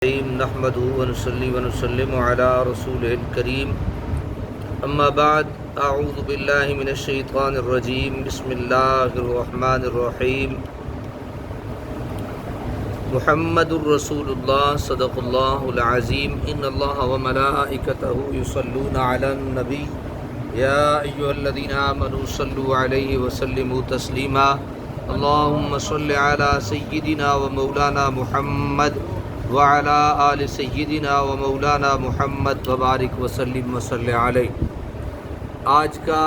نحمده ونصلي ونسلم على رسوله الكريم اما بعد اعوذ بالله من الشيطان الرجيم بسم الله الرحمن الرحيم محمد رسول الله صدق الله العظيم ان الله وملائكته يصلون على النبي يا ايها الذين امنوا صلوا عليه وسلموا تسليما اللهم صل على سيدنا ومولانا محمد وعلى آل سیدنا و مولانا محمد وبارک وسلم وصلی علیہ۔ آج کا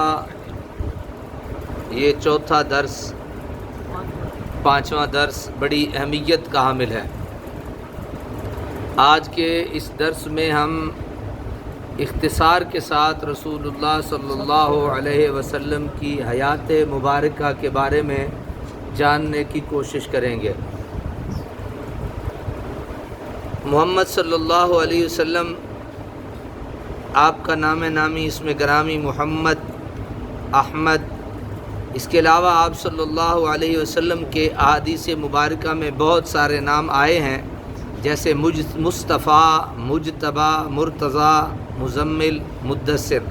یہ چوتھا درس، پانچواں درس بڑی اہمیت کا حامل ہے۔ آج کے اس درس میں ہم اختصار کے ساتھ رسول اللہ صلی اللہ علیہ وسلم کی حیات مبارکہ کے بارے میں جاننے کی کوشش کریں گے۔ محمد صلی اللہ علیہ وسلم، آپ کا نام نامی اسم گرامی محمد، احمد، اس کے علاوہ آپ صلی اللہ علیہ وسلم کے احادیث مبارکہ میں بہت سارے نام آئے ہیں، جیسے مصطفیٰ، مجتبیٰ، مرتضیٰ، مزمل، مدثر۔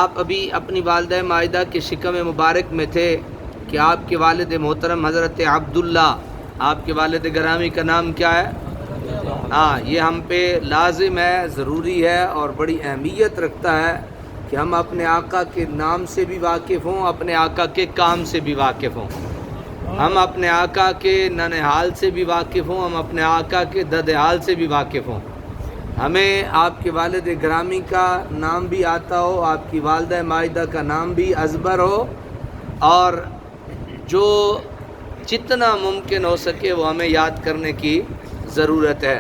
آپ ابھی اپنی والدہ مائدہ کے شکم مبارک میں تھے کہ آپ کے والد محترم حضرت عبداللہ، آپ کے والد گرامی کا نام کیا ہے؟ یہ ہم پہ لازم ہے، ضروری ہے اور بڑی اہمیت رکھتا ہے کہ ہم اپنے آقا کے نام سے بھی واقف ہوں، اپنے آقا کے کام سے بھی واقف ہوں، ہم اپنے آقا کے ننہال سے بھی واقف ہوں، ہم اپنے آقا کے ددحال سے بھی واقف ہوں۔ ہمیں آپ کے والد گرامی کا نام بھی آتا ہو، آپ کی والدہ مائدہ کا نام بھی ازبر ہو، اور جو جتنا ممکن ہو سکے وہ ہمیں یاد کرنے کی ضرورت ہے۔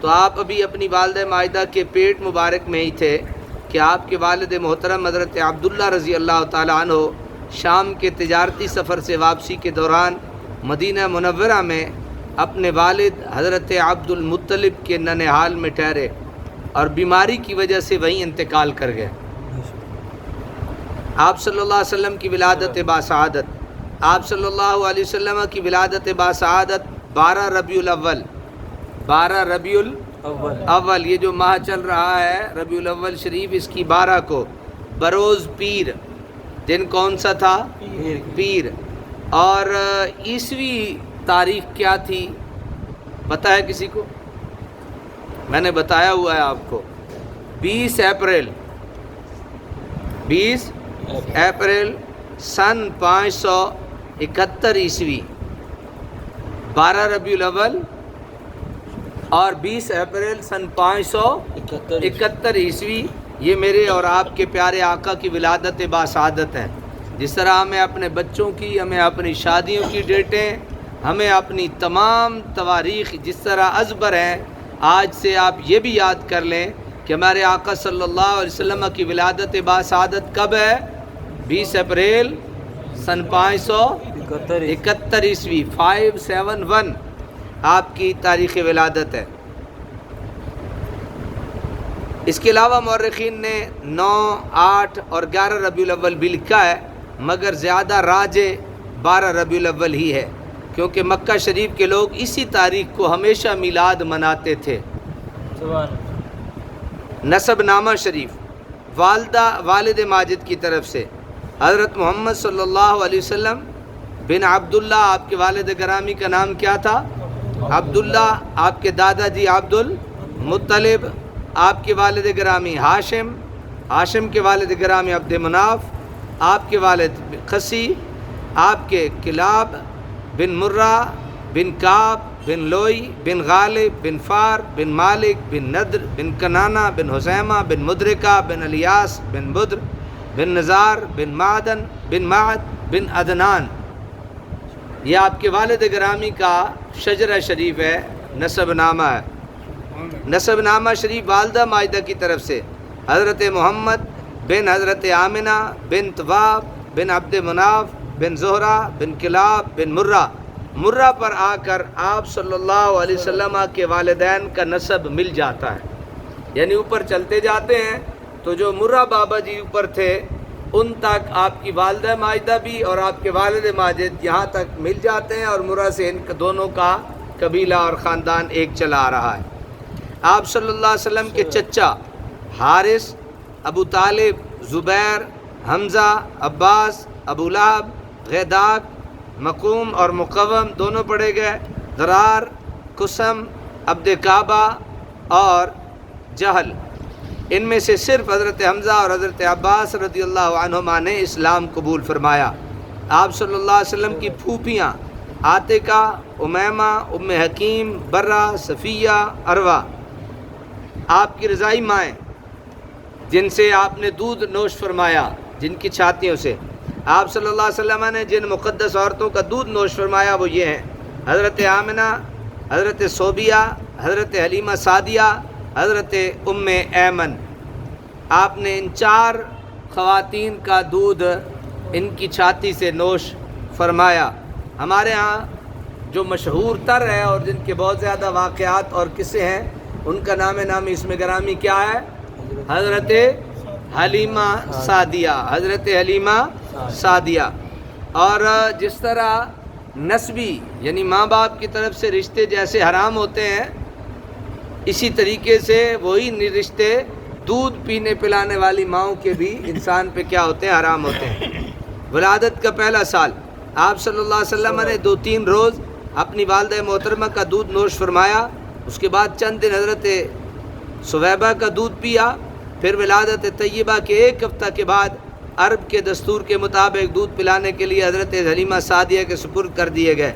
تو آپ ابھی اپنی والدہ مائدہ کے پیٹ مبارک میں ہی تھے کہ آپ کے والد محترم حضرت عبداللہ رضی اللہ تعالیٰ عنہ شام کے تجارتی سفر سے واپسی کے دوران مدینہ منورہ میں اپنے والد حضرت عبد المطلب کے ننہال میں ٹھہرے اور بیماری کی وجہ سے وہیں انتقال کر گئے۔ آپ صلی اللہ علیہ وسلم کی ولادت باسعادت، آپ صلی اللہ علیہ وسلم کی ولادت باسعادت 12 ربیع الاول، 12 ربیع الاول، یہ جو ماہ چل رہا ہے ربیع الاول شریف، اس کی 12 کو بروز پیر، دن کون سا تھا؟ پیر۔ اور عیسوی تاریخ کیا تھی پتہ ہے کسی کو؟ میں نے بتایا ہوا ہے آپ کو، 20 اپریل، 20 اپریل سن 571 عیسوی، 12 ربیع الاول اور 20 اپریل سن 571 عیسوی، یہ میرے اور آپ کے پیارے آقا کی ولادت باسعادت ہے۔ جس طرح ہمیں اپنے بچوں کی، ہمیں اپنی شادیوں کی ڈیٹیں، ہمیں اپنی تمام تواریخ جس طرح ازبر ہیں، آج سے آپ یہ بھی یاد کر لیں کہ ہمارے آقا صلی اللہ علیہ وسلم کی ولادت باسعادت کب ہے؟ 20 اپریل سن 571 عیسوی، 571 آپ کی تاریخ ولادت ہے۔ اس کے علاوہ مورخین نے 9، 8 اور 11 ربیع الاول بھی لکھا ہے، مگر زیادہ راجح 12 ربیع الاول ہی ہے، کیونکہ مکہ شریف کے لوگ اسی تاریخ کو ہمیشہ میلاد مناتے تھے۔ نسب نامہ شریف، والد ماجد کی طرف سے حضرت محمد صلی اللہ علیہ وسلم بن عبداللہ، آپ کے والد گرامی کا نام کیا تھا؟ عبداللہ۔ آپ کے دادا جی عبد المطلب، آپ کے والد گرامی ہاشم، ہاشم کے والد گرامی عبد مناف، آپ کے والد قسی، آپ کے کلاب بن مرہ بن کعب بن لوئی بن غالب بن فار بن مالک بن ندر بن کنانہ بن حزیمہ بن مدرکہ بن الیاس بن بدر بن نزار بن معدن بن معد بن عدنان، یہ آپ کے والد گرامی کا شجرہ شریف ہے، نسب نامہ ہے۔ نسب نامہ شریف والدہ مائدہ کی طرف سے حضرت محمد بن حضرت آمنہ بن وہب بن عبد مناف بن زہرہ بن کلاب بن مرہ پر آ کر آپ صلی اللہ علیہ وسلم کے والدین کا نسب مل جاتا ہے، یعنی اوپر چلتے جاتے ہیں تو جو مرہ بابا جی اوپر تھے ان تک آپ کی والدہ ماجدہ بھی اور آپ کے والد ماجد یہاں تک مل جاتے ہیں، اور مرہ سے ان دونوں کا قبیلہ اور خاندان ایک چلا آ رہا ہے۔ آپ صلی اللہ علیہ وسلم کے چچا حارث، ابو طالب، زبیر، حمزہ، عباس، ابو لہب، غیداق، مقوم اور مقوم دونوں پڑھے گئے، ضرار، قسم، عبد کعبہ اور جہل۔ ان میں سے صرف حضرت حمزہ اور حضرت عباس رضی اللہ عنہما نے اسلام قبول فرمایا۔ آپ صلی اللہ علیہ وسلم کی پھوپھیاں عاتقہ، امیمہ، ام حکیم، برہ، صفیہ، عروہ آپ کی رضائی مائیں جن سے آپ نے دودھ نوش فرمایا، جن کی چھاتیوں سے آپ صلی اللہ علیہ وسلم نے جن مقدس عورتوں کا دودھ نوش فرمایا وہ یہ ہیں: حضرت آمنہ، حضرت صوبیہ، حضرت حلیمہ سعدیہ، حضرت ام ایمن۔ آپ نے ان 4 خواتین کا دودھ ان کی چھاتی سے نوش فرمایا۔ ہمارے ہاں جو مشہور تر ہے اور جن کے بہت زیادہ واقعات اور قصے ہیں، ان کا نام نامی اسم گرامی کیا ہے؟ حضرت حلیمہ سعدیہ، حضرت حلیمہ سعدیہ۔ اور جس طرح نسبی یعنی ماں باپ کی طرف سے رشتے جیسے حرام ہوتے ہیں، اسی طریقے سے وہی رشتے دودھ پینے پلانے والی ماؤں کے بھی انسان پہ کیا ہوتے ہیں؟ حرام ہوتے ہیں۔ ولادت کا پہلا سال آپ صلی اللہ علیہ وسلم نے 2-3 روز اپنی والدہ محترمہ کا دودھ نوش فرمایا، اس کے بعد چند دن حضرت سویبہ کا دودھ پیا، پھر ولادت طیبہ کے 1 ہفتہ کے بعد عرب کے دستور کے مطابق دودھ پلانے کے لیے حضرت حلیمہ سعدیہ کے سپرد کر دیے گئے۔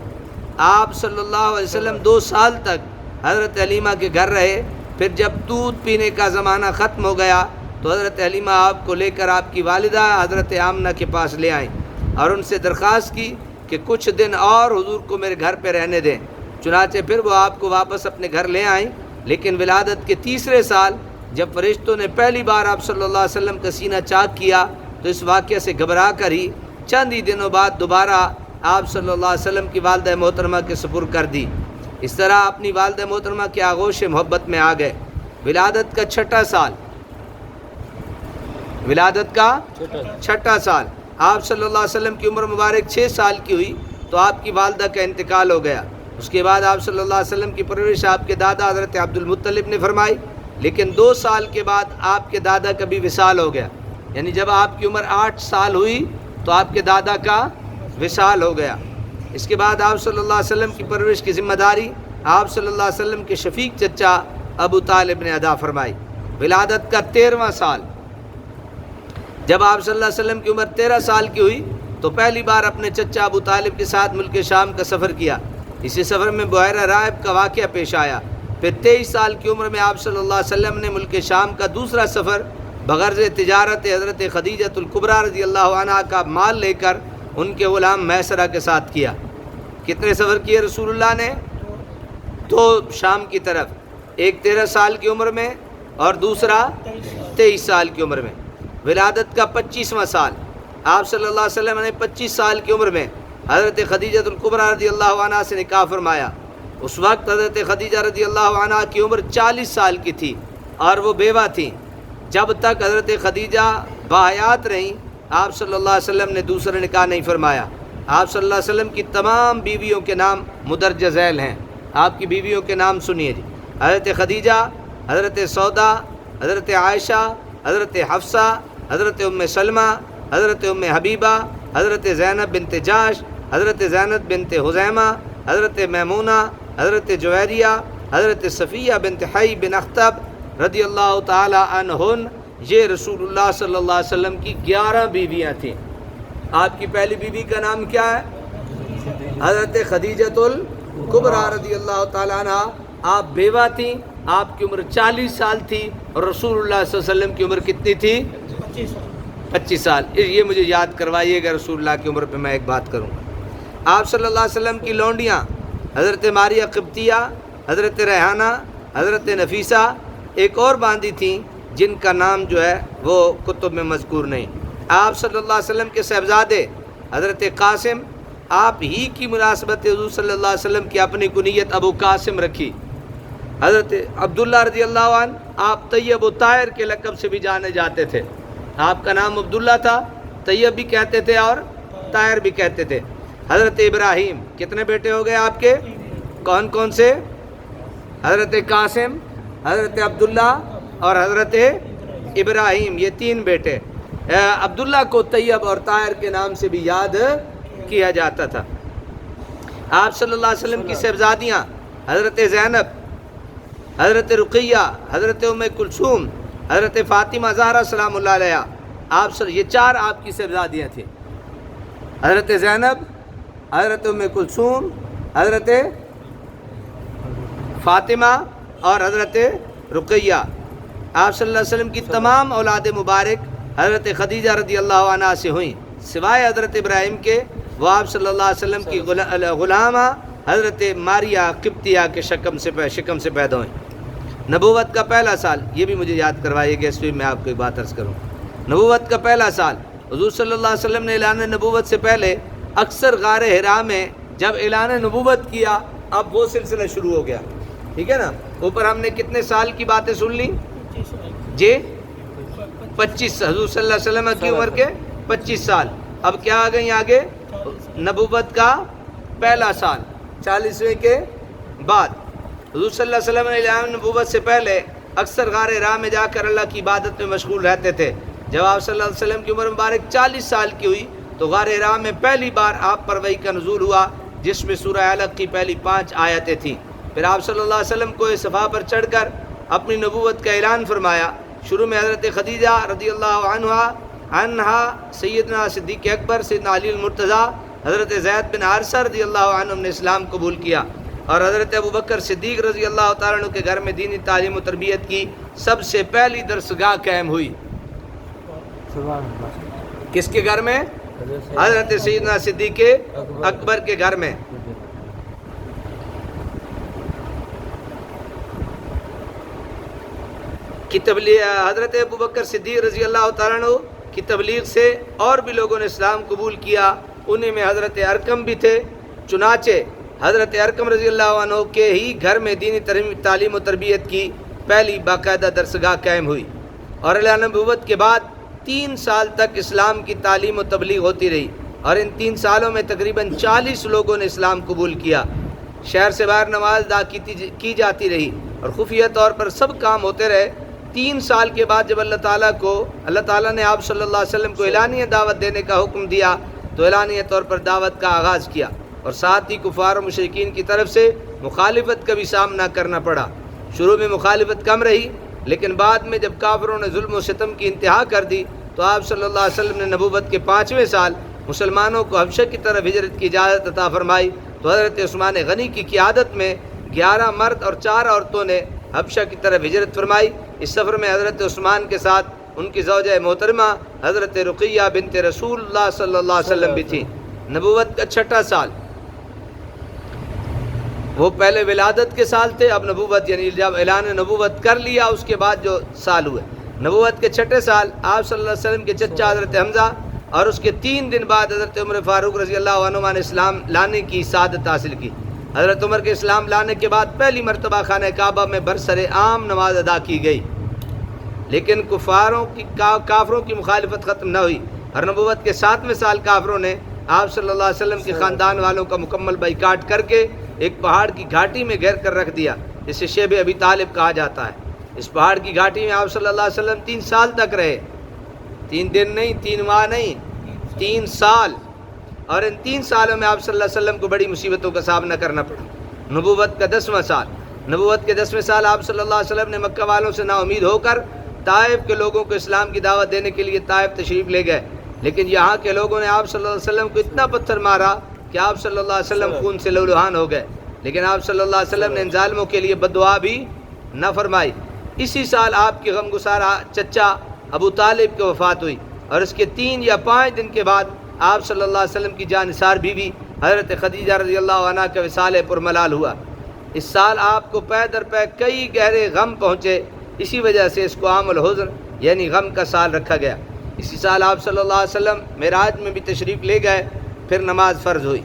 آپ صلی اللہ علیہ وسلم 2 سال تک حضرت حلیمہ کے گھر رہے، پھر جب دودھ پینے کا زمانہ ختم ہو گیا تو حضرت حلیمہ آپ کو لے کر آپ کی والدہ حضرت آمنہ کے پاس لے آئیں اور ان سے درخواست کی کہ کچھ دن اور حضور کو میرے گھر پہ رہنے دیں۔ چنانچہ پھر وہ آپ کو واپس اپنے گھر لے آئیں، لیکن ولادت کے 3 سال جب فرشتوں نے پہلی بار آپ صلی اللہ علیہ وسلم کا سینہ چاک کیا تو اس واقعے سے گھبرا کر ہی چند ہی دنوں بعد دوبارہ آپ صلی اللہ علیہ وسلم کی والدہ محترمہ کے سپرد کر دی۔ اس طرح اپنی والدہ محترمہ کے آغوش محبت میں آ گئے۔ ولادت کا 6واں سال، ولادت کا 6واں سال آپ صلی اللہ علیہ وسلم کی عمر مبارک 6 سال کی ہوئی تو آپ کی والدہ کا انتقال ہو گیا۔ اس کے بعد آپ صلی اللہ علیہ وسلم کی پرورش آپ کے دادا حضرت عبد المطلب نے فرمائی، لیکن 2 سال کے بعد آپ کے دادا کا بھی وصال ہو گیا، یعنی جب آپ کی عمر 8 سال ہوئی تو آپ کے دادا کا وصال ہو گیا۔ اس کے بعد آپ صلی اللہ علیہ وسلم کی پرورش کی ذمہ داری آپ صلی اللہ علیہ وسلم کے شفیق چچا ابو طالب نے ادا فرمائی۔ ولادت کا 13واں سال جب آپ صلی اللہ علیہ وسلم کی عمر 13 سال کی ہوئی تو پہلی بار اپنے چچا ابو طالب کے ساتھ ملک شام کا سفر کیا۔ اسی سفر میں بحیرہ رائب کا واقعہ پیش آیا۔ پھر 23 سال کی عمر میں آپ صلی اللہ علیہ وسلم نے ملک شام کا دوسرا سفر بغرض تجارت حضرت خدیجہ الکبریٰ رضی اللہ عنہا کا مال لے کر ان کے غلام میسرہ کے ساتھ کیا۔ کتنے سفر کیے رسول اللہ نے؟ 2 شام کی طرف، ایک 13 سال کی عمر میں اور دوسرا 23 سال کی عمر میں۔ ولادت کا 25واں سال آپ صلی اللہ علیہ وسلم نے 25 سال کی عمر میں حضرت خدیجہ الکبریٰ رضی اللہ عنہا سے نکاح فرمایا۔ اس وقت حضرت خدیجہ رضی اللہ عنہا کی عمر 40 سال کی تھی اور وہ بیوہ تھیں۔ جب تک حضرت خدیجہ باحیات رہیں آپ صلی اللہ علیہ وسلم نے دوسرا نکاح نہیں فرمایا۔ آپ صلی اللہ علیہ وسلم کی تمام بیویوں کے نام مدرج ذیل ہیں۔ آپ کی بیویوں کے نام سنیے جی: حضرت خدیجہ، حضرت سودا، حضرت عائشہ، حضرت حفصہ، حضرت ام سلمہ، حضرت ام حبیبہ، حضرت زینب بنت جاش، حضرت زینب بنت خزیمہ، حضرت میمونہ، حضرت جویریہ، حضرت صفیہ بنت حی بن اخطب رضی اللہ تعالی عنہن۔ یہ رسول اللہ صلی اللہ علیہ وسلم کی 11 بیویاں تھیں۔ آپ کی پہلی بیوی کا نام کیا ہے؟ حضرت خدیجہ الکبریٰ رضی اللہ تعالی عنہ۔ آپ بیوہ تھیں، آپ کی عمر 40 سال تھی اور رسول اللہ صلی اللہ علیہ وسلم کی عمر کتنی تھی؟ 25 سال۔ یہ مجھے یاد کروائیے گا، رسول اللہ کی عمر پہ میں ایک بات کروں گا۔ آپ صلی اللہ علیہ وسلم کی لونڈیاں حضرت ماریہ قبطیہ، حضرت ریحانہ، حضرت نفیسہ، ایک اور باندی تھیں جن کا نام جو ہے وہ کتب میں مذکور نہیں۔ آپ صلی اللہ علیہ وسلم کے صاحبزادے حضرت قاسم، آپ ہی کی مناسبت حضور صلی اللہ علیہ وسلم کی اپنی کنیت ابو قاسم رکھی۔ حضرت عبداللہ رضی اللہ عنہ، آپ طیب و طاہر کے لقب سے بھی جانے جاتے تھے۔ آپ کا نام عبداللہ تھا، طیب بھی کہتے تھے اور طاہر بھی کہتے تھے۔ حضرت ابراہیم، کتنے بیٹے ہو گئے آپ کے؟ کون کون سے؟ حضرت قاسم، حضرت عبداللہ اور حضرت ابراہیم، یہ 3 بیٹے۔ عبداللہ کو طیب اور طاہر کے نام سے بھی یاد کیا جاتا تھا۔ آپ صلی اللہ علیہ وسلم کی صاحبزادیاں حضرت زینب، حضرت رقیہ، حضرت ام کلثوم، حضرت فاطمہ زہرا سلام اللہ علیہا، یہ 4 آپ کی صاحبزادیاں تھیں، حضرت زینب، حضرت ام کلثوم، حضرت فاطمہ اور حضرت رقیہ۔ آپ صلی اللہ علیہ وسلم کی تمام اولاد مبارک حضرت خدیجہ رضی اللہ عنہا سے ہوئیں، سوائے حضرت ابراہیم کے، وہ آپ صلی اللہ علیہ وسلم کی غلامہ حضرت ماریا قبطیہ کے شکم سے پیدا ہوئیں۔ نبوت کا پہلا سال، یہ بھی مجھے یاد کروائیے گا، اس میں میں آپ کو ایک بات عرض کروں۔ نبوت کا پہلا سال، حضور صلی اللہ علیہ وسلم نے اعلان نبوت سے پہلے اکثر غار حرا میں جب اعلان نبوت کیا، اب وہ سلسلہ شروع ہو گیا، ٹھیک ہے نا۔ اوپر ہم نے کتنے سال کی باتیں سن لی جی؟ 25، حضور صلی اللہ علیہ وسلم کی عمر کے 25 سال۔ اب کیا آ گئی آگے؟ نبوت کا پہلا سال، 40ویں کے بعد۔ حضور صلی اللہ علیہ وسلم نے اعلان نبوت سے پہلے اکثر غار حرا میں جا کر اللہ کی عبادت میں مشغول رہتے تھے۔ جب آپ صلی اللہ علیہ وسلم کی عمر مبارک 40 سال کی ہوئی تو غار حرا میں پہلی بار آپ پر وحی کا نزول ہوا، جس میں سورہ علق کی پہلی 5 آیتیں تھیں۔ پھر آپ صلی اللہ علیہ وسلم کو اس صفا پر چڑھ کر اپنی نبوت کا اعلان فرمایا۔ شروع میں حضرت خدیجہ رضی اللہ عنہا، سیدنا صدیق اکبر، سیدنا علی المرتضیٰ، حضرت زید بن حارثہ رضی اللہ عنہ نے اسلام قبول کیا، اور حضرت ابوبکر صدیق رضی اللہ تعالیٰ عنہ کے گھر میں دینی تعلیم و تربیت کی سب سے پہلی درسگاہ قائم ہوئی۔ کس کے گھر میں؟ حضرت سیدنا صدیق اکبر کے گھر میں۔ کی تبلیغ، حضرت ابوبکر صدیق رضی اللہ تعالیٰ عنہ کی تبلیغ سے اور بھی لوگوں نے اسلام قبول کیا، انہیں میں حضرت ارقم بھی تھے۔ چنانچہ حضرت ارقم رضی اللہ عنہ کے ہی گھر میں دینی تعلیم و تربیت کی پہلی باقاعدہ درسگاہ قائم ہوئی، اور اعلان نبوت کے بعد 3 سال تک اسلام کی تعلیم و تبلیغ ہوتی رہی، اور ان 3 سالوں میں تقریباً 40 لوگوں نے اسلام قبول کیا۔ شہر سے باہر نماز ادا کی جاتی رہی اور خفیہ طور پر سب کام ہوتے رہے۔ 3 سال کے بعد جب اللہ تعالیٰ نے آپ صلی اللہ علیہ وسلم کو اعلانیہ دعوت دینے کا حکم دیا تو اعلانیہ طور پر دعوت کا آغاز کیا، اور ساتھ ہی کفار و مشرکین کی طرف سے مخالفت کا بھی سامنا کرنا پڑا۔ شروع میں مخالفت کم رہی، لیکن بعد میں جب کافروں نے ظلم و ستم کی انتہا کر دی تو آپ صلی اللہ علیہ وسلم نے نبوت کے 5ویں سال مسلمانوں کو حبشہ کی طرف ہجرت کی اجازت عطا فرمائی، تو حضرت عثمان غنی کی قیادت میں 11 مرد اور 4 عورتوں نے حبشہ کی طرف ہجرت فرمائی۔ اس سفر میں حضرت عثمان کے ساتھ ان کی زوجہ محترمہ حضرت رقیہ بنت رسول اللہ صلی اللہ علیہ وسلم بھی تھیں۔ نبوت کا 6واں سال، وہ پہلے ولادت کے سال تھے، اب نبوت یعنی جب اعلان نبوت کر لیا اس کے بعد جو سال ہوئے۔ نبوت کے 6 سال آپ صلی اللہ علیہ وسلم کے چچا حضرت حمزہ اور اس کے 3 دن بعد حضرت عمر فاروق رضی اللہ عنہ نے اسلام لانے کی سعادت حاصل کی۔ حضرت عمر کے اسلام لانے کے بعد پہلی مرتبہ خانہ کعبہ میں برسر عام نماز ادا کی گئی، لیکن کافروں کی مخالفت ختم نہ ہوئی، اور نبوت کے 7ویں سال کافروں نے آپ صلی اللہ علیہ وسلم کے خاندان والوں کا مکمل بائیکاٹ کر کے ایک پہاڑ کی گھاٹی میں گھیر کر رکھ دیا، جسے شیب ابی طالب کہا جاتا ہے۔ اس پہاڑ کی گھاٹی میں آپ صلی اللہ علیہ وسلم 3 سال تک رہے، 3 دن نہیں، 3 ماہ نہیں، 3 سال، اور ان 3 سالوں میں آپ صلی اللہ علیہ وسلم کو بڑی مصیبتوں کا سامنا کرنا پڑا۔ نبوت کا 10واں سال، نبوت کے 10ویں سال آپ صلی اللہ علیہ وسلم نے مکہ والوں سے نا امید ہو کر طائف کے لوگوں کو اسلام کی دعوت دینے کے لیے طائف تشریف لے گئے، لیکن یہاں کے لوگوں نے آپ صلی اللہ علیہ وسلم کو اتنا پتھر مارا کہ آپ صلی اللہ علیہ وسلم خون سے لہولہان ہو گئے، لیکن آپ صلی اللہ علیہ وسلم نے ان ظالموں کے لیے بد دعا بھی نہ فرمائی۔ اسی سال آپ کے غمگسار چچا ابو طالب کی وفات ہوئی، اور اس کے 3 یا 5 دن کے بعد آپ صلی اللہ علیہ وسلم کی جان نثار بیوی حضرت خدیجہ رضی اللہ عنہا کا وصال پرملال ہوا۔ اس سال آپ کو پے در پے کئی گہرے غم پہنچے، اسی وجہ سے اس کو عام الحزن یعنی غم کا سال رکھا گیا۔ اسی سال آپ صلی اللہ علیہ وسلم معراج میں بھی تشریف لے گئے، پھر نماز فرض ہوئی۔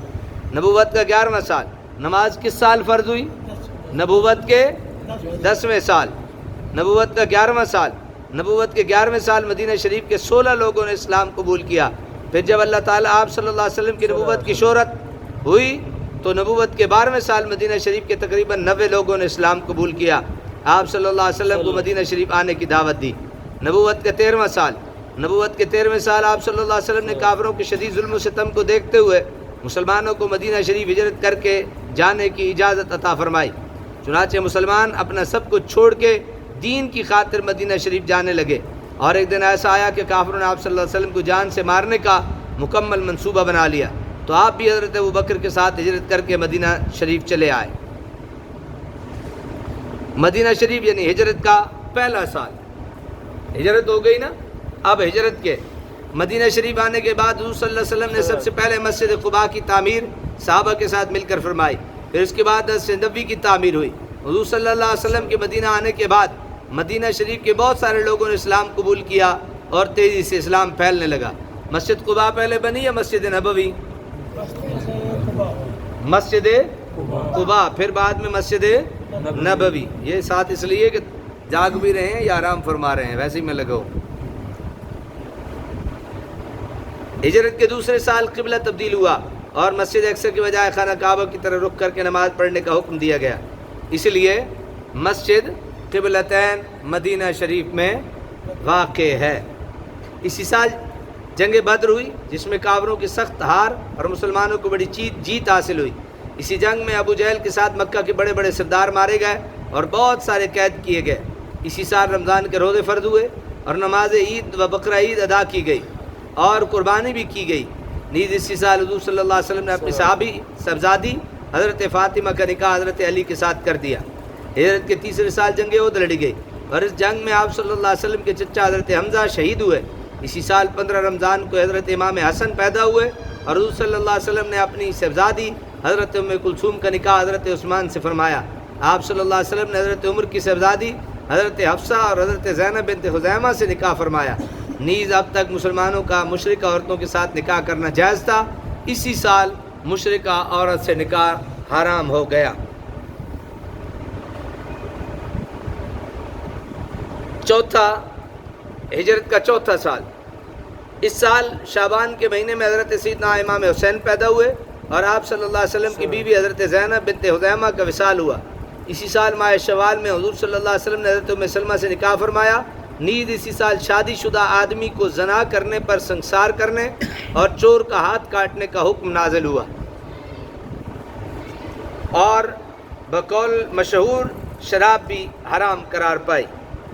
نبوت کا 11واں سال، نماز کس سال فرض ہوئی؟ نبوت کے 10ویں سال، نبوت کا 11واں سال۔ نبوت کے 11ویں سال مدینہ شریف کے 16 لوگوں نے اسلام قبول کیا۔ پھر جب اللہ تعالیٰ آپ صلی اللہ علیہ وسلم کی نبوت کی شہرت ہوئی تو نبوت کے 12ویں سال مدینہ شریف کے تقریباً 90 لوگوں نے اسلام قبول کیا. آپ صلی اللہ علیہ وسلم کو مدینہ شریف آنے کی دعوت دی. نبوت کے 13واں سال آپ صلی اللہ علیہ وسلم نے کافروں کے شدید ظلم و ستم کو دیکھتے ہوئے مسلمانوں کو مدینہ شریف ہجرت کر کے جانے کی اجازت عطا فرمائی. چنانچہ مسلمان اپنا سب کچھ چھوڑ کے دین کی خاطر مدینہ شریف جانے لگے. اور ایک دن ایسا آیا کہ کافروں نے آپ صلی اللہ علیہ وسلم کو جان سے مارنے کا مکمل منصوبہ بنا لیا. تو آپ بھی حضرت ابوبکر کے ساتھ ہجرت کر کے مدینہ شریف چلے آئے. مدینہ شریف یعنی ہجرت کا پہلا سال. ہجرت ہو گئی نا. اب ہجرت کے مدینہ شریف آنے کے بعد حضور صلی اللہ علیہ وسلم نے سب سے پہلے مسجد قباء کی تعمیر صحابہ کے ساتھ مل کر فرمائی. پھر اس کے بعد مسجد نبوی کی تعمیر ہوئی. حضور صلی اللہ علیہ وسلم کے مدینہ آنے کے بعد مدینہ شریف کے بہت سارے لوگوں نے اسلام قبول کیا اور تیزی سے اسلام پھیلنے لگا. مسجد قباء پہلے بنی یا مسجد نبوی؟ مسجد قباء، پھر بعد میں مسجد نبوی. یہ ساتھ اس لیے کہ جاگ بھی رہے ہیں یا آرام فرما رہے ہیں، ویسے ہی میں لگاؤ. ہجرت کے دوسرے سال قبلہ تبدیل ہوا اور مسجد اقصی کی بجائے خانہ کعبہ کی طرف رخ کر کے نماز پڑھنے کا حکم دیا گیا. اس لیے مسجد قبلتین مدینہ شریف میں واقع ہے. اسی سال جنگ بدر ہوئی جس میں کافروں کی سخت ہار اور مسلمانوں کو بڑی جیت حاصل ہوئی. اسی جنگ میں ابو جہل کے ساتھ مکہ کے بڑے بڑے سردار مارے گئے اور بہت سارے قید کیے گئے. اسی سال رمضان کے روزے فرض ہوئے اور نماز عید و بقرہ عید ادا کی گئی اور قربانی بھی کی گئی. نیز اسی سال حضور صلی اللہ علیہ وسلم نے اپنی صاحبزادی حضرت فاطمہ کا نکاح حضرت علی کے ساتھ کر دیا. ہجرت کے تیسرے سال جنگ احد لڑی گئی اور اس جنگ میں آپ صلی اللہ علیہ وسلم کے چچا حضرت حمزہ شہید ہوئے. اسی سال 15 رمضان کو حضرت امام حسن پیدا ہوئے اور حضور صلی اللہ علیہ وسلم نے اپنی صاحبزادی حضرت ام کلثوم کا نکاح حضرت عثمان سے فرمایا. آپ صلی اللہ علیہ وسلم نے حضرت عمر کی صاحبزادی حضرت حفصہ اور حضرت زینب بنت خزیمہ سے نکاح فرمایا. نیز اب تک مسلمانوں کا مشرکہ عورتوں کے ساتھ نکاح کرنا جائز تھا. اسی سال مشرکہ عورت سے نکاح حرام ہو گیا. چوتھا ہجرت کا چوتھا سال. اس سال شعبان کے مہینے میں حضرت سیدنا امام حسین پیدا ہوئے اور آپ صلی اللہ علیہ وسلم کی بیوی حضرت زینب بنت خزیمہ کا وصال ہوا. اسی سال ماہ شوال میں حضور صلی اللہ علیہ وسلم نے حضرت ام سلمہ سے نکاح فرمایا. نیز اسی سال شادی شدہ آدمی کو زنا کرنے پر سنگسار کرنے اور چور کا ہاتھ کاٹنے کا حکم نازل ہوا اور بقول مشہور شراب بھی حرام قرار پائی.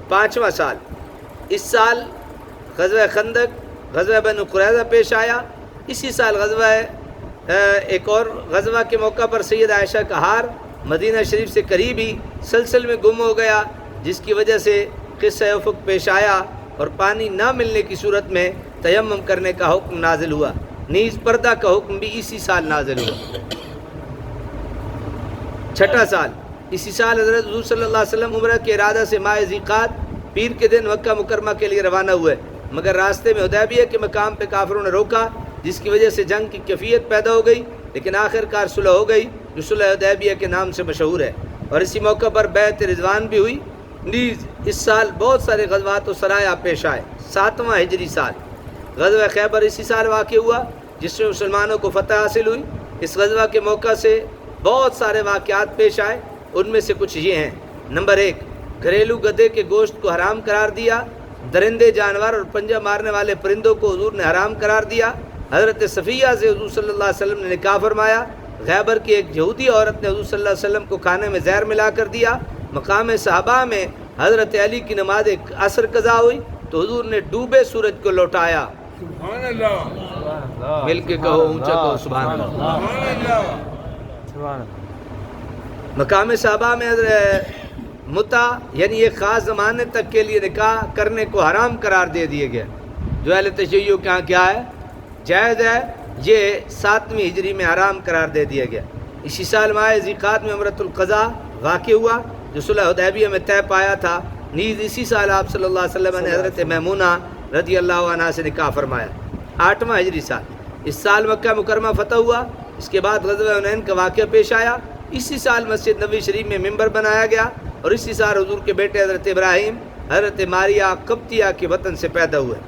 پانچواں سال. اس سال غزوہ خندق، غزوہ بنو قریظہ پیش آیا. اسی سال ایک اور غزوہ کے موقع پر سید عائشہ کا ہار مدینہ شریف سے قریب ہی سلسل میں گم ہو گیا، جس کی وجہ سے قصہ افق پیش آیا اور پانی نہ ملنے کی صورت میں تیمم کرنے کا حکم نازل ہوا. نیز پردہ کا حکم بھی اسی سال نازل ہوا. چھٹا سال. اسی سال حضرت حضور صلی اللہ علیہ وسلم عمرہ کے ارادہ سے ماہ ذیقعد پیر کے دن مکہ مکرمہ کے لیے روانہ ہوئے، مگر راستے میں حدیبیہ کے مقام پہ کافروں نے روکا، جس کی وجہ سے جنگ کی کیفیت پیدا ہو گئی. لیکن آخر کار صلح ہو گئی جو صلح حدیبیہ کے نام سے مشہور ہے، اور اسی موقع پر بیعت رضوان بھی ہوئی. نیز اس سال بہت سارے غزوات و سرایا پیش آئے. ساتواں ہجری سال. غزوہ خیبر اسی سال واقع ہوا جس میں مسلمانوں کو فتح حاصل ہوئی. اس غزوہ کے موقع سے بہت سارے واقعات پیش آئے. ان میں سے کچھ یہ ہیں. نمبر 1، گھریلو گدھے کے گوشت کو حرام قرار دیا. درندے جانور اور پنجہ مارنے والے پرندوں کو حضور نے حرام قرار دیا. حضرت صفیہ سے حضور صلی اللہ علیہ وسلم نے نکاح فرمایا. خیبر کی ایک یہودی عورت نے حضور صلی اللہ علیہ وسلم کو کھانے میں زہر ملا کر دیا. مقام صحابہ میں حضرت علی کی نماز عصر قضا ہوئی تو حضور نے ڈوبے سورج کو لوٹایا. سبحان اللہ. مل کے کہو، اونچا کہو سبحان اللہ. سبحان اللہ. مقام صحابہ میں حضرت متع یعنی ایک خاص زمانے تک کے لیے نکاح کرنے کو حرام قرار دے دیا گیا، جو اہل تشیع کے ہاں کیا ہے؟ جائز ہے. یہ 7ویں ہجری میں حرام قرار دے دیا گیا. اسی سال ماہ ذیقعد میں عمرۃ القضاء واقع ہوا جو صلح حدیبیہ میں طے پایا تھا. نیز اسی سال آپ صلی اللہ علیہ وسلم نے حضرت میمونہ رضی اللہ عنہا سے نکاح فرمایا. 8واں ہجری سال. اس سال مکہ مکرمہ فتح ہوا. اس کے بعد غزوہ حنین کا واقعہ پیش آیا. اسی سال مسجد نبوی شریف میں ممبر بنایا گیا اور اسی سال حضور کے بیٹے حضرت ابراہیم حضرت ماریہ قبطیہ کے وطن سے پیدا ہوئے.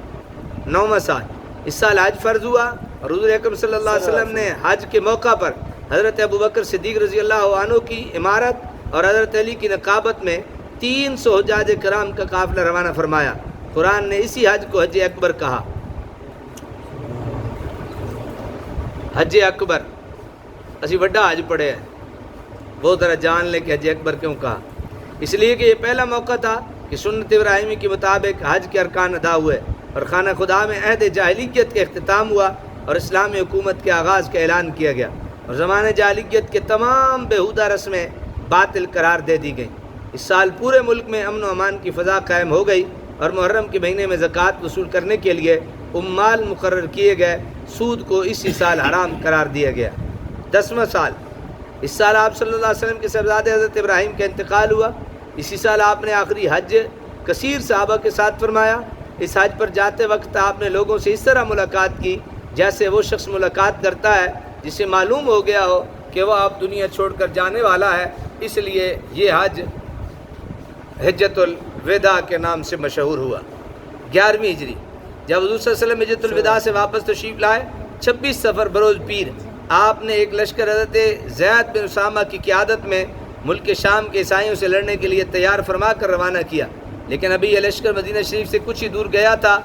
9واں سال. اس سال حج فرض ہوا اور حضور اکرم صلی اللہ علیہ وسلم نے حج کے موقع پر حضرت ابوبکر صدیق رضی اللہ عنہ کی عمارت اور حضرت علی کی نقابت میں 300 حجاج کرام کا قافلہ روانہ فرمایا۔ قرآن نے اسی حج کو حج اکبر کہا۔ حج اکبر اسی وڈا حج پڑھے ہیں، بہت طرح جان لے کہ حج اکبر کیوں کہا؟ اس لیے کہ یہ پہلا موقع تھا کہ سنت ابراہیمی کے مطابق حج کے ارکان ادا ہوئے اور خانہ خدا میں عہد جاہلیت کا اختتام ہوا اور اسلامی حکومت کے آغاز کا اعلان کیا گیا اور زمانہ جاہلیت کے تمام بیہودہ رسمیں باطل قرار دے دی گئیں۔ اس سال پورے ملک میں امن و امان کی فضا قائم ہو گئی اور محرم کے مہینے میں زکوٰۃ وصول کرنے کے لیے عمال مقرر کیے گئے۔ سود کو اسی سال حرام قرار دیا گیا۔ 10واں سال، اس سال آپ صلی اللہ علیہ وسلم کے صاحبزادے حضرت ابراہیم کا انتقال ہوا۔ اسی سال آپ نے آخری حج کثیر صحابہ کے ساتھ فرمایا۔ اس حج پر جاتے وقت آپ نے لوگوں سے اس طرح ملاقات کی جیسے وہ شخص ملاقات کرتا ہے جسے معلوم ہو گیا ہو کہ وہ آپ دنیا چھوڑ کر جانے والا ہے۔ اس لیے یہ حج حجۃ الوداع کے نام سے مشہور ہوا۔ 11ویں ہجری، جب حضور صلی اللہ علیہ وسلم حجۃ الوداع سے واپس تشریف لائے، 26 صفر بروز پیر، آپ نے ایک لشکر حضرت زید بن اسامہ کی قیادت میں ملک شام کے عیسائیوں سے لڑنے کے لیے تیار فرما کر روانہ کیا، لیکن ابھی یہ لشکر مدینہ شریف سے کچھ ہی دور گیا تھا۔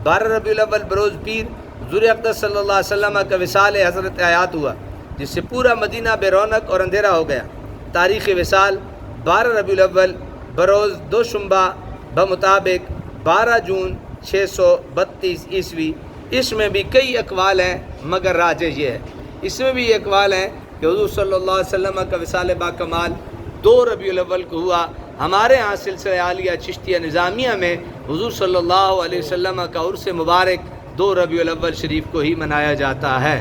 12 ربیع الاول بروز پیر حضور اقدس صلی اللہ علیہ وسلم کا وصال حضرت آیات ہوا، جس سے پورا مدینہ بے رونق اور اندھیرا ہو گیا۔ تاریخ وصال 12 ربیع الاول بروز دوشنبہ بمطابق 12 جون 632 عیسوی۔ اس میں بھی کئی اقوال ہیں مگر راجح یہ ہے، اس میں بھی یہ اقوال ہیں کہ حضور صلی اللہ علیہ وسلم کا وصال با کمال 2 ربیع الاول کو ہوا۔ ہمارے ہاں سلسلہ عالیہ چشتیہ نظامیہ میں حضور صلی اللہ علیہ وسلم کا عرس مبارک 2 ربیع الاول شریف کو ہی منایا جاتا ہے۔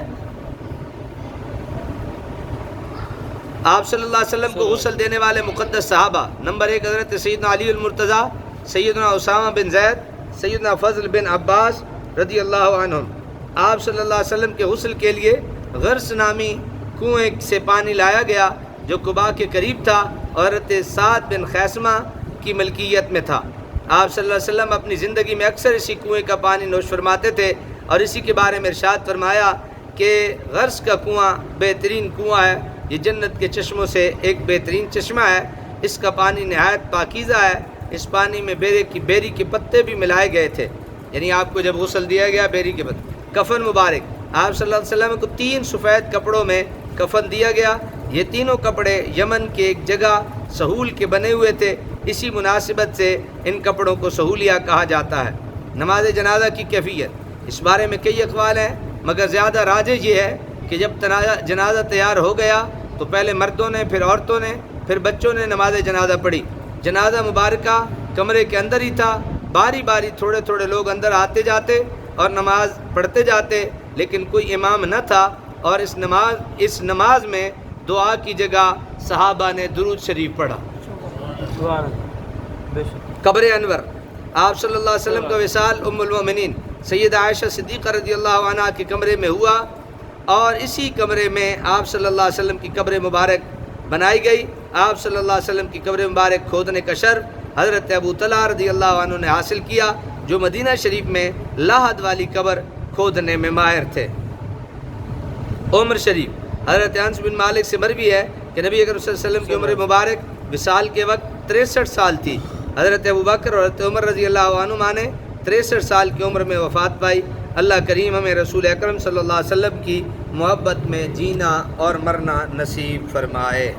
آپ صلی اللہ علیہ وسلم کو غسل دینے والے مقدس صحابہ: نمبر 1 حضرت سیدنا علی المرتضیٰ، سیدنا اسامہ بن زید، سیدنا فضل بن عباس رضی اللہ عنہم۔ آپ صلی اللہ علیہ وسلم کے غسل کے لیے غرس نامی کنویں سے پانی لایا گیا جو قباء کے قریب تھا اور حضرت سعد بن خیثمہ کی ملکیت میں تھا۔ آپ صلی اللہ علیہ وسلم اپنی زندگی میں اکثر اسی کنویں کا پانی نوش فرماتے تھے اور اسی کے بارے میں ارشاد فرمایا کہ غرس کا کنواں بہترین کنواں ہے، یہ جنت کے چشموں سے ایک بہترین چشمہ ہے، اس کا پانی نہایت پاکیزہ ہے، اس پانی میں بیری کے پتے بھی ملائے گئے تھے، یعنی آپ کو جب غسل دیا گیا بیری کے پتے۔ کفن مبارک: آپ صلی اللہ علیہ وسلم کو 3 سفید کپڑوں میں کفن دیا گیا۔ یہ تینوں کپڑے یمن کے ایک جگہ سہول کے بنے ہوئے تھے، اسی مناسبت سے ان کپڑوں کو سہولیہ کہا جاتا ہے۔ نماز جنازہ کی کیفیت: اس بارے میں کئی اقوال ہیں مگر زیادہ راجح یہ ہے کہ جب جنازہ تیار ہو گیا تو پہلے مردوں نے، پھر عورتوں نے، پھر بچوں نے نماز جنازہ پڑھی۔ جنازہ مبارکہ کمرے کے اندر ہی تھا، باری باری تھوڑے تھوڑے لوگ اندر آتے جاتے اور نماز پڑھتے جاتے، لیکن کوئی امام نہ تھا، اور اس نماز میں دعا کی جگہ صحابہ نے درود شریف پڑھا۔ قبر انور: آپ صلی اللہ علیہ وسلم کا وصال ام المومنین سیدہ عائشہ صدیقہ رضی اللہ عنہ کے کمرے میں ہوا اور اسی کمرے میں آپ صلی اللہ علیہ وسلم کی قبر مبارک بنائی گئی۔ آپ صلی اللہ علیہ وسلم کی قبر مبارک کھودنے کا شرف حضرت ابو طلحہ رضی اللہ عنہ نے حاصل کیا، جو مدینہ شریف میں لاحد والی قبر کھودنے میں ماہر تھے۔ عمر شریف: حضرت انس بن مالک سے مروی ہے کہ نبی اکرم صلی اللہ علیہ وسلم کی عمر مبارک وصال کے وقت 63 سال تھی۔ حضرت ابوبکر اور حضرت عمر رضی اللہ عنہما نے 63 سال کی عمر میں وفات پائی۔ اللہ کریم ہمیں رسول اکرم صلی اللہ علیہ وسلم کی محبت میں جینا اور مرنا نصیب فرمائے۔